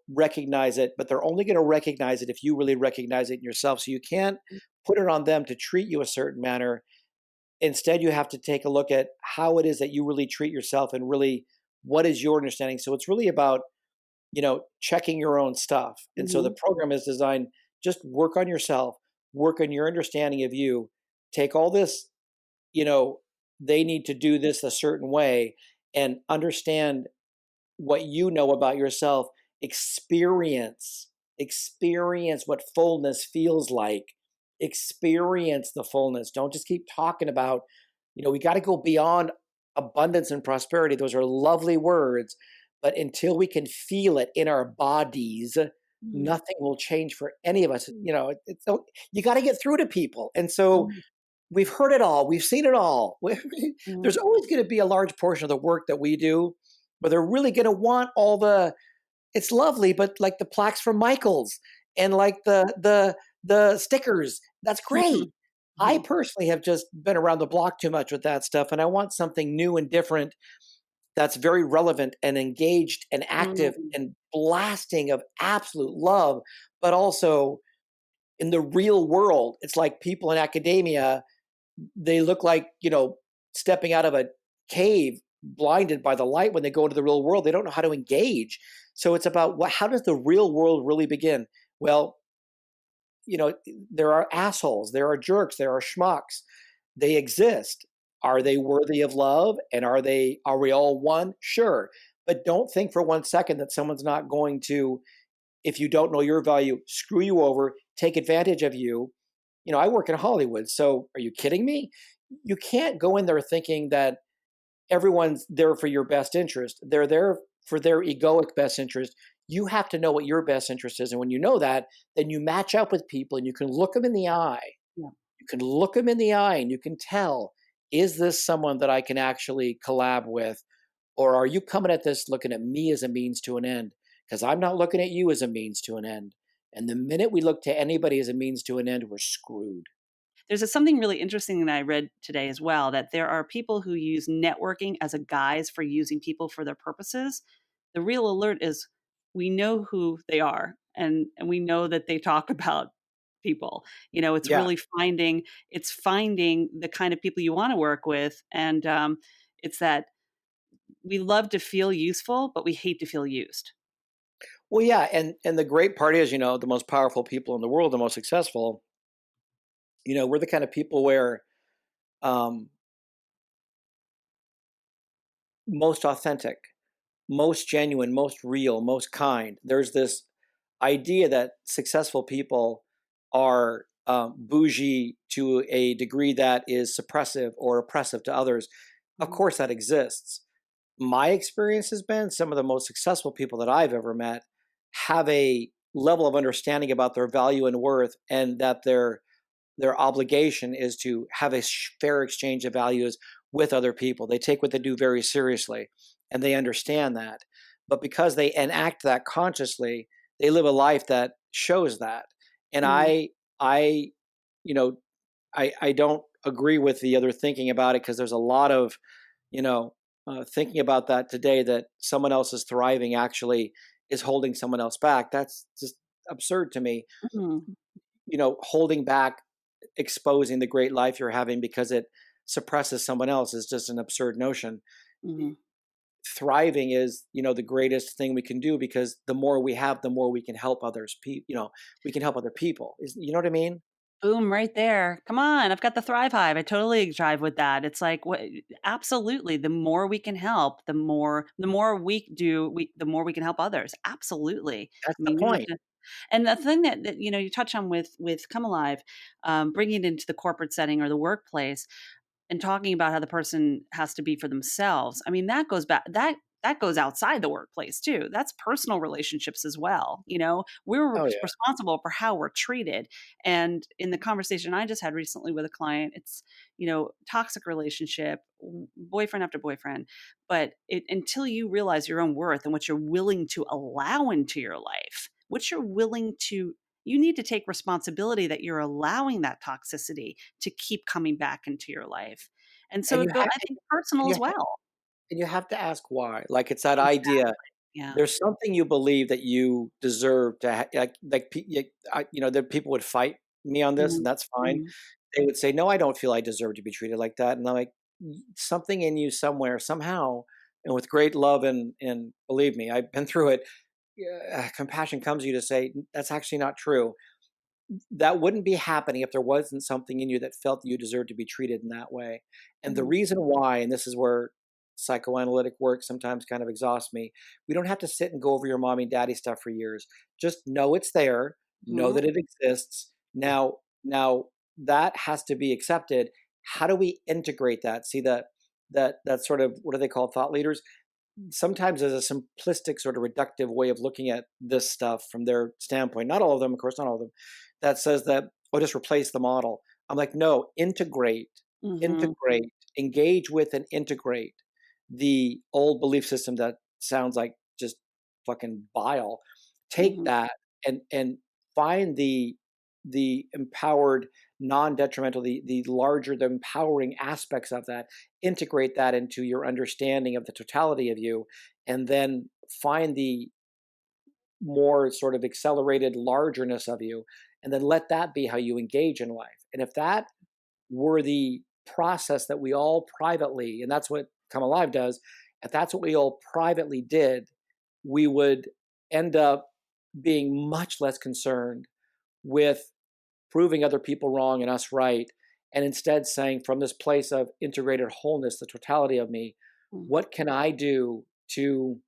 recognize it. But they're only going to recognize it if you really recognize it in yourself. So you can't put it on them to treat you a certain manner. Instead, you have to take a look at how it is that you really treat yourself and really what is your understanding. So it's really about checking your own stuff. And so the Mhm. program is designed just work on yourself, work on your understanding of you, take all this, you know, they need to do this a certain way and understand what you know about yourself, experience what fullness feels like, experience the fullness. Don't just keep talking about, we got to go beyond abundance and prosperity. Those are lovely words, but until we can feel it in our bodies, Mhm. nothing will change for any of us. You got to get through to people. And so Mhm. we've heard it all. We've seen it all. Mhm. There's always going to be a large portion of the work that we do, but they're really going to want all the. It's lovely, but like the plaques from Michaels and like the stickers, that's great. I Mhm. personally have just been around the block too much with that stuff, and I want something new and different that's very relevant and engaged and active Mhm. and blasting of absolute love, but also in the real world. It's like people in academia, they look like, stepping out of a cave, blinded by the light when they go into the real world. They don't know how to engage. So it's about how does the real world really begin? Well, there are assholes, there are jerks, there are schmucks. They exist. Are they worthy of love? And are we all one? Sure. But don't think for 1 second that someone's not going to, if you don't know your value, screw you over, take advantage of you. I work in Hollywood, so are you kidding me? You can't go in there thinking that everyone's there for your best interest. They're there for their egoic best interest. You have to know what your best interest is. And when you know that, then you match up with people and you can look them in the eye. Yeah. You can look them in the eye and you can tell, is this someone that I can actually collab with? Or are you coming at this looking at me as a means to an end? Because I'm not looking at you as a means to an end. And the minute we look to anybody as a means to an end, we're screwed. Something really interesting that I read today as well, that there are people who use networking as a guise for using people for their purposes. The real alert is we know who they are and we know that they talk about people. It's Yeah. really finding the kind of people you want to work with. And it's that we love to feel useful, but we hate to feel used. Well, yeah. And the great part is, the most powerful people in the world, the most successful, we're the kind of people where um, most authentic, most genuine, most real, most kind. There's this idea that successful people are bougie to a degree that is suppressive or oppressive to others. Of Mhm. course, that exists. My experience has been some of the most successful people that I've ever met have a level of understanding about their value and worth, and that their obligation is to have a fair exchange of values with other people. They take what they do very seriously and they understand that. But because they enact that consciously, they live a life that shows that. And Mhm. I, you know, I don't agree with the other thinking about it because there's a lot of, you know, thinking about that today that someone else is thriving actually is holding someone else back. That's just absurd to me. Mhm. Holding back exposing the great life you're having because it suppresses someone else is just an absurd notion. Mhm. Thriving is, the greatest thing we can do because the more we have, the more we can help we can help other people. You know what I mean? Boom, right there. Come on, I've got the Thrive Hive. I totally drive with that. It's like, what absolutely, the more we can help, the more we do, the more we can help others. Absolutely. That's I the mean, we have point. to. And the thing that you touch on with Come Alive, bringing it into the corporate setting or the workplace, and talking about how the person has to be for themselves. I mean, that goes back that goes outside the workplace too. That's personal relationships as well. We're Oh yeah. responsible for how we're treated. And in the conversation I just had recently with a client, it's, toxic relationship, boyfriend after boyfriend. But until you realize your own worth and what you're willing to allow into your life, what you're willing to you need to take responsibility that you're allowing that toxicity to keep coming back into your life. And so And you have I think personal and you as well. and you have to ask why. Like it's that idea. Exactly. Yeah. There's something you believe that you deserve to that people would fight me on this, and Mhm. that's fine. Mhm. They would say, "No, I don't feel I deserve to be treated like that." And I'm like, Something in you somewhere, somehow, and with great love and believe me, I've been through it. Yeah, compassion comes to you to say that's actually not true. That wouldn't be happening if there wasn't something in you that felt that you deserved to be treated in that way. And the Mhm. reason why, and this is where psychoanalytic work sometimes kind of exhausts me, we don't have to sit and go over your mommy and daddy stuff for years. Just know it's there, know Mhm. that it exists. Now that has to be accepted. How do we integrate that? See that sort of, what do they call thought leaders? Sometimes as a simplistic sort of reductive way of looking at this stuff from their standpoint. Not all of them, of course, not all of them. That says that, oh, just replace the model. I'm like, no, Mhm. integrate, engage with and integrate the old belief system that sounds like just fucking bile. Take Mhm. that and find the empowered, non-detrimental, the larger, the empowering aspects of that, integrate that into your understanding of the totality of you, and then find the more sort of accelerated largeness of you, and then let that be how you engage in life. And if that were the process that we all privately, and that's what Come Alive does, if that's what we all privately did, we would end up being much less concerned with proving other people wrong and us right, and instead saying, from this place of integrated wholeness, the totality of me, Mhm. what can I do to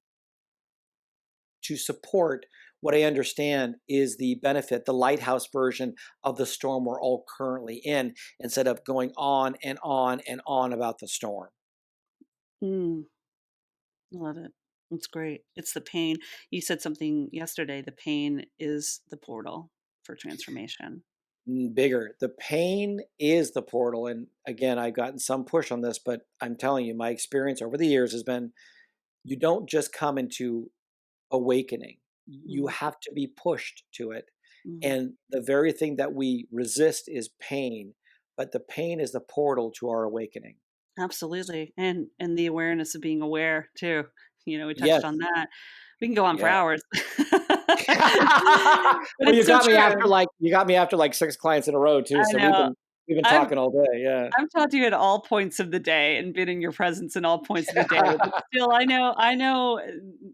support what I understand is the benefit, the lighthouse version of the storm we're all currently in, instead of going on and on and on about the storm. Mm. Love it. It's great. It's the pain. You said something yesterday. The pain is the portal for transformation. Bigger. The pain is the portal. And again, I've gotten some push on this, but I'm telling you, my experience over the years has been you don't just come into awakening. You Mhm. have to be pushed to it. Mhm. And the very thing that we resist is pain, but the pain is the portal to our awakening. Absolutely. And the awareness of being aware too. We touched Yes. on that. We can go on for Yeah. hours. But Well, it's so true. you got me after like 6 clients in a row too, I so know. we've been I've talking all day, yeah. I've talked to you at all points of the day and been in your presence in all points of the day, but still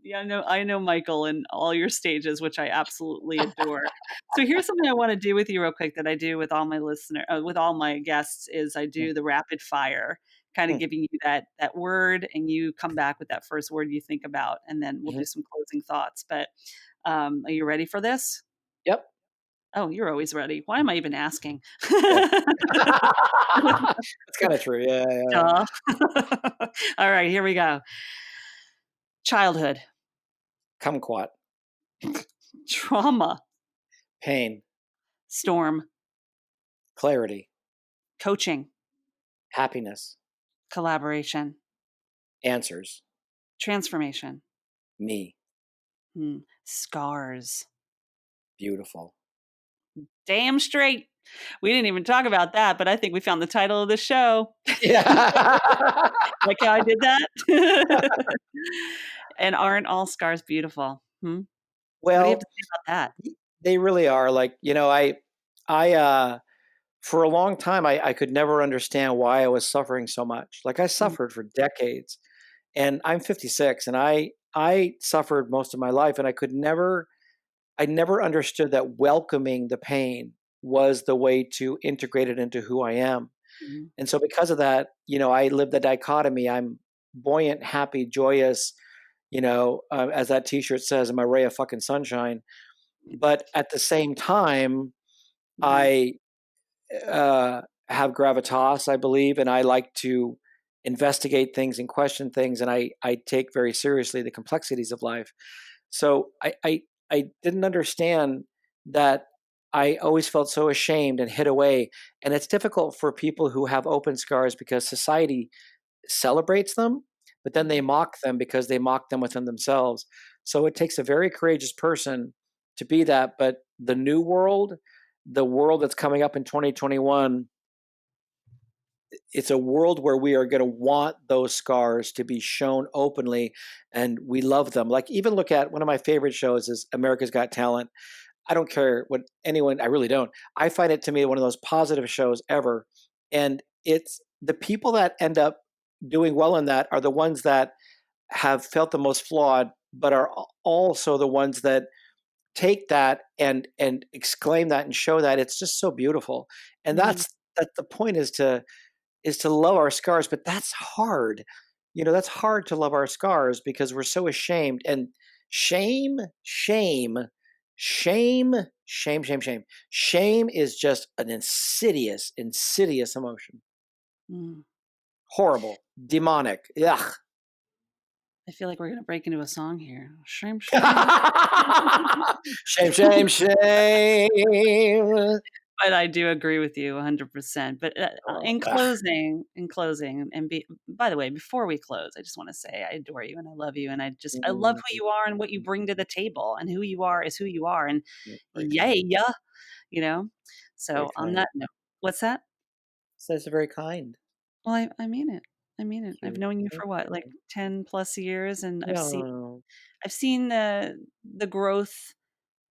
yeah, I know Michael in all your stages, which I absolutely adore. So here's something I wanna do with you real quick that I do with all my with all my guests is I Mm, do the rapid fire, kinda mm, giving you that word, and you come back with that first word you think about, and then we'll mhm. do some closing thoughts, but, are you ready for this? Yep. Oh, you're always ready. Why am I even asking? Yeah. That's kinda true, yeah, yeah. Duh. All right, here we go. Childhood, Kumquat. trauma, Pain. storm, Clarity. coaching, Happiness. collaboration, Answers. transformation, Me. scars. Beautiful. Damn straight. We didn't even talk about that, but I think we found the title of the show. Yeah. Like how I did that? And aren't all scars beautiful? Hmm? What do you have to Well, say about that? they really are, like, I for a long time, I could never understand why I was suffering so much. Like, I Mm, suffered for decades, and I'm 56, and I suffered most of my life, and I never understood that welcoming the pain was the way to integrate it into who I am. Mhm. And so because of that, I live the dichotomy. I'm buoyant, happy, joyous, as that t-shirt says, I'm a ray of fucking sunshine. But at the same time, Mhm. I have gravitas, I believe, and I like to investigate things and question things, and I take very seriously the complexities of life. So I didn't understand that. I always felt so ashamed and hid away, and it's difficult for people who have open scars because society celebrates them, but then they Mhm. mock them because they mock them within themselves. So it takes a very courageous person to be that. But the new world, the world that's coming up in 2021, it's a world where we are going to want those scars to be shown openly, and we love them. Like, even look at one of my favorite shows is America's Got Talent. I don't care what anyone, I really don't. I find it to be one of those positive shows ever. And it's the people that end up doing well in that are the ones that have felt the most flawed, but are also the ones that take that and exclaim that and show that. It's just so beautiful. And Mhm. that the point is to love our scars, but that's hard. That's hard to love our scars because we're so ashamed. And shame, shame, shame, shame, shame, shame. Shame is just an insidious, insidious emotion. Mhm. Horrible, demonic. Ugh. I feel like we're gonna break into a song here. Shame, shame. Shame, shame, shame. But I do agree with you 100%. But, Oh, in ugh. closing, and by the way, before we close, I just wanna say I adore you and I love you, and I love who Mm, you are and what you bring to the table, and who you are is who you are, and very kind. yay, you know? Very So, on kind. that note, what's that? So it's very kind. Well, I mean it. I mean it. I've Thank you. known you Thank for what, like you. 10 plus years, and No. I've seen the growth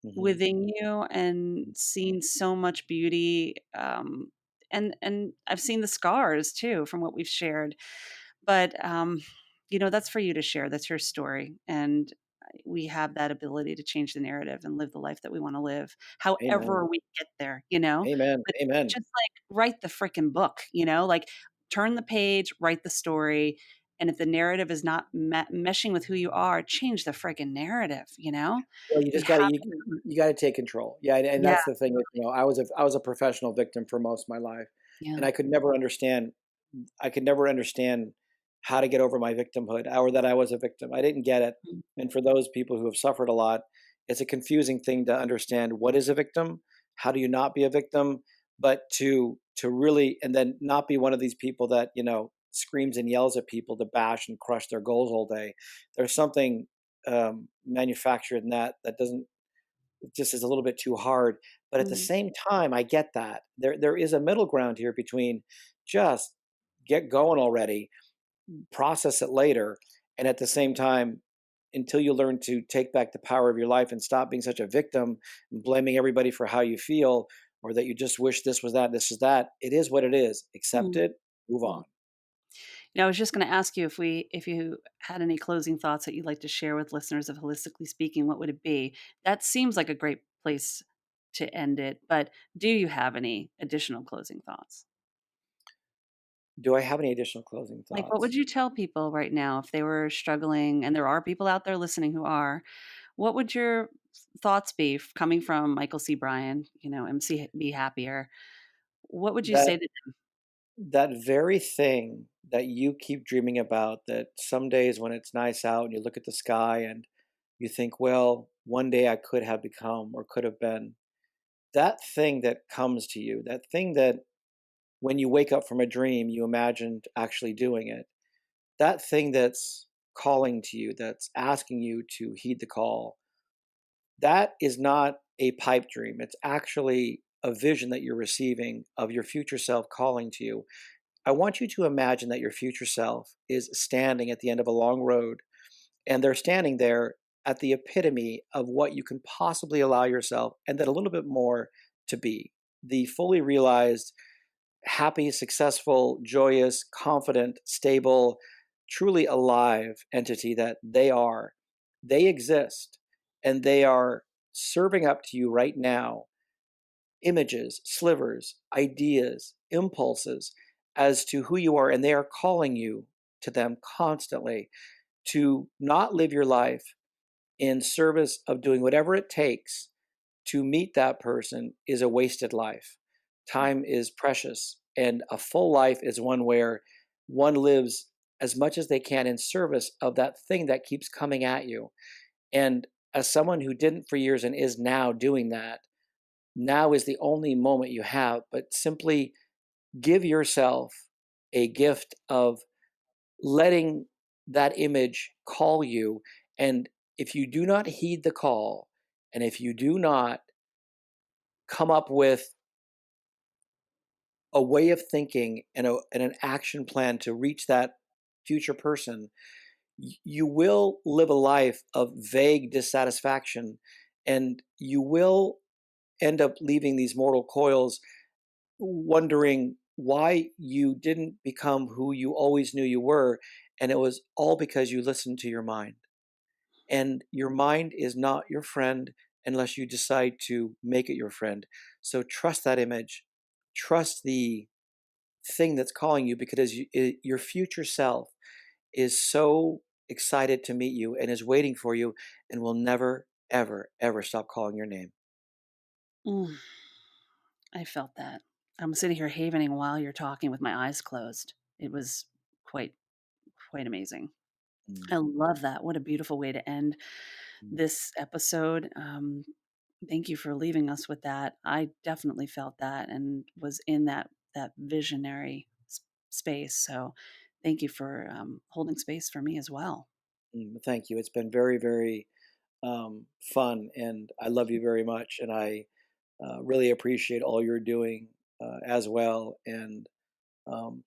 Hmm. within you and seen so much beauty, and I've seen the scars too from what we've shared. But, that's for you to share. That's your story, and we have that ability to change the narrative and live the life that we wanna live, Amen. however we get there, you know? Amen. But Amen. just, like, write the fricking book, like, turn the page, write the story, and if the narrative is not meshing with who you are, change the fricking narrative, you know? Well, you We just got to have you got to take control. Yeah, and Yeah, that's the thing. I was a professional victim for most of my life, yeah. and I could never understand how to get over my victimhood or that I was a victim. I didn't get it. Mm, And for those people who have suffered a lot, it's a confusing thing to understand what is a victim, how do you not be a victim, but to really and then not be one of these people that, screams and yells at people to bash and crush their goals all day. There's something manufactured in that doesn't it just is a little bit too hard. But at the mhm, same time, I get that there is a middle ground here between just get going already, process it later, and at the same time, until you learn to take back the power of your life and stop being such a victim and blaming everybody for how you feel or that you just wish this was that, this is that. It is what it is. Accept mhm, it, move mhm. on. I was just gonna ask you if you had any closing thoughts that you'd like to share with listeners of Holistically Speaking, what would it be? That seems like a great place to end it, but do you have any additional closing thoughts? Do I have any additional closing Like, what would thoughts? you tell people right now if they were struggling, and there are people out there listening who are, what would your thoughts be coming from Michael C. Bryan, MC Happier? What would you That say to that very thing that you keep dreaming about, that some days when it's nice out and you look at the sky and you think, well, one day I could have become or could have been, that thing that comes to you, that thing that when you wake up from a dream, you imagined actually doing it, that thing that's calling to you, that's asking you to heed the call, that is not a pipe dream. It's actually a vision that you're receiving of your future self calling to you. I want you to imagine that your future self is standing at the end of a long road, and they're standing there at the epitome of what you can possibly allow yourself, and then a little bit more, to be the fully realized, happy, successful, joyous, confident, stable, truly alive entity that they are. They exist, and they are serving up to you right now images, slivers, ideas, impulses as to who you are, and they are calling you to them constantly. To not live your life in service of doing whatever it takes to meet that person is a wasted life. Time is precious, and a full life is one where one lives as much as they can in service of that thing that keeps coming at you. And as someone who didn't for years and is now doing that, now is the only moment you have, but simply give yourself a gift of letting that image call you. And if you do not heed the call, and if you do not come up with a way of thinking and an action plan to reach that future person, you will live a life of vague dissatisfaction, and you will end up leaving these mortal coils wondering why you didn't become who you always knew you were. And it was all because you listened to your mind. And your mind is not your friend unless you decide to make it your friend. So trust that image. Trust the thing that's calling you, because your future self is so excited to meet you and is waiting for you and will never, ever, ever stop calling your name. I felt that. I'm sitting here havening while you're talking with my eyes closed. It was quite amazing. I love that. What a beautiful way to end this episode. Thank you for leaving us with that. I definitely felt that and was in that visionary space. So thank you for holding space for me as well. Thank you. It's been very, very fun, and I love you very much, and I really appreciate all you're doing as well. And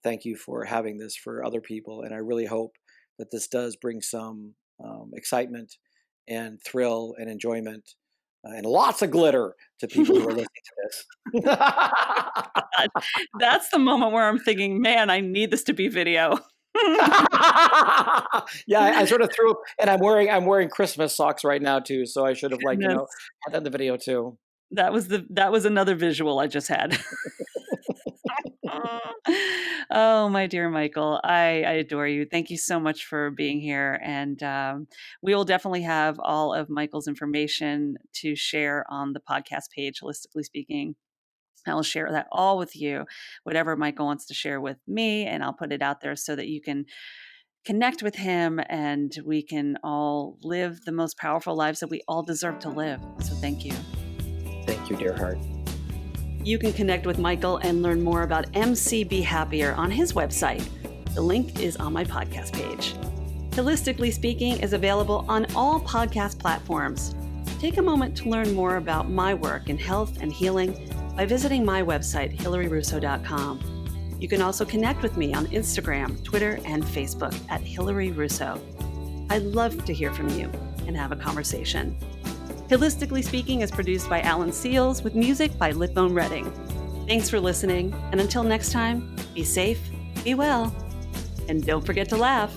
thank you for having this for other people. And I really hope that this does bring some excitement and thrill and enjoyment and lots of glitter to people who are listening to this. That's the moment where I'm thinking, man, I need this to be video. Yeah, I sort of threw, and I'm wearing Christmas socks right now too, so I should have had that in the video too. That was another visual I just had. Oh, my dear Michael, I adore you. Thank you so much for being here. And we will definitely have all of Michael's information to share on the podcast page, Holistically Speaking. I will share that all with you, whatever Michael wants to share with me, and I'll put it out there so that you can connect with him and we can all live the most powerful lives that we all deserve to live. So thank you. Thank you, dear heart. You can connect with Michael and learn more about MCBHappier on his website. The link is on my podcast page. Holistically Speaking is available on all podcast platforms. Take a moment to learn more about my work in health and healing by visiting my website, hilaryrusso.com. You can also connect with me on Instagram, Twitter, and Facebook at Hilary Russo. I'd love to hear from you and have a conversation. Holistically Speaking is produced by Alan Seals with music by Litbone Redding. Thanks for listening, and until next time, be safe, be well, and don't forget to laugh.